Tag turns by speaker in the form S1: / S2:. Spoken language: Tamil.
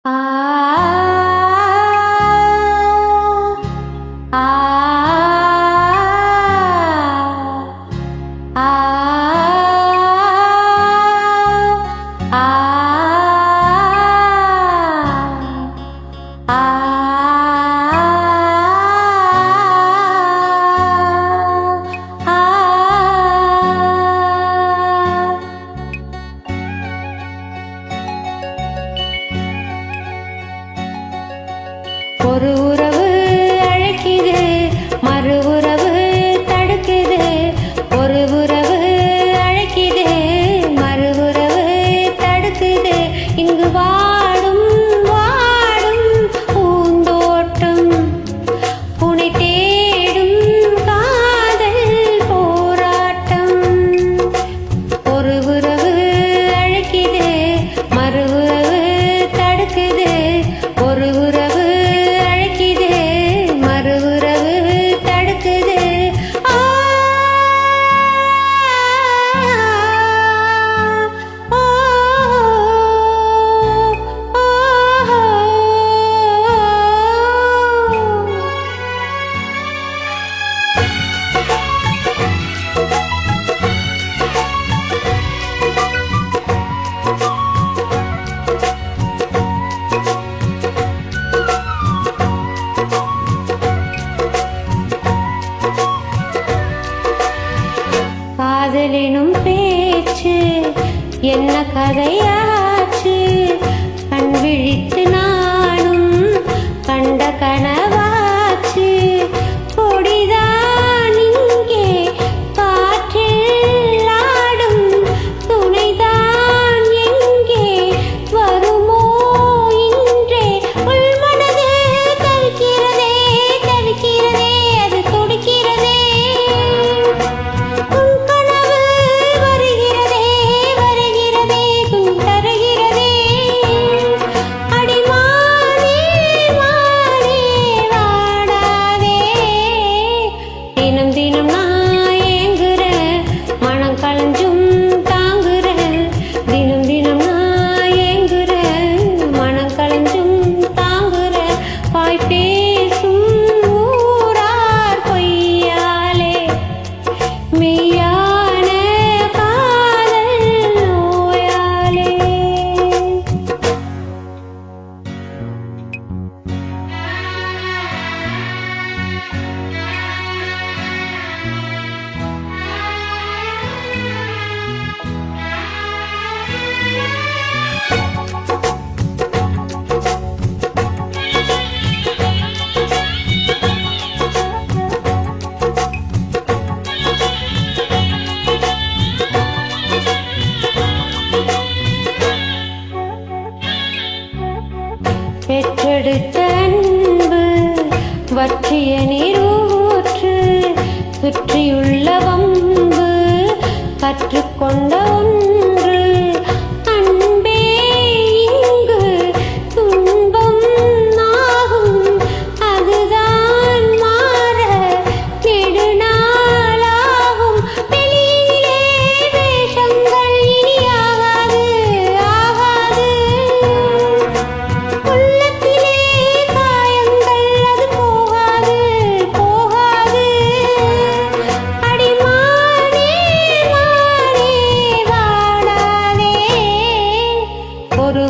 S1: ஆ ஆ ஆ ஒரு உறவு அழைக்குது, மறு உறவு தடுக்குது. ஒரு உறவு அழைக்குது, மறு உறவு தடுக்குது. இங்கு வாடும் வாடும் பூந்தோட்டம், உனை தேடும் காதல் போராட்டம். ஒரு உறவு அழைக்குது, மறு உறவு தடுக்குது. ஒரு உறவு காதலினும் பேச்சு என்ன கதையாச்சு? கண் விழித்து நானும் கண்ட கனவாச்சு. கொடிதான் இங்கே காற்றில் ஆடும், துணைதான் எங்கே வருமோ இன்றே. உள்மனது தவிக்கிறதே தவிக்கிறதே, அது துடிக்கிறதே. தினம் தினம் நான் ஏங்குறேன், மனம் கலஞ்சும் தாங்குறேன். தினம் தினம் நான் ஏங்குறேன், மனம் கலஞ்சும் தாங்குறேன். வாய் பேசும் ஊரார் பொய்யாலே மெய்யான காதல் நோயாலே. பெற்றெடுத்த அன்பு வற்றிய நீரூற்று, சுற்றியுள்ள வம்பு கற்றுக்கொண்ட ஒன்று. அன்பே இங்கு துன்பம் ஆகும், அதுதான் மாற நெடுநாளாகும். வெளியிலே வேஷங்கள் இனியாகாது ஆகாது. ஒரு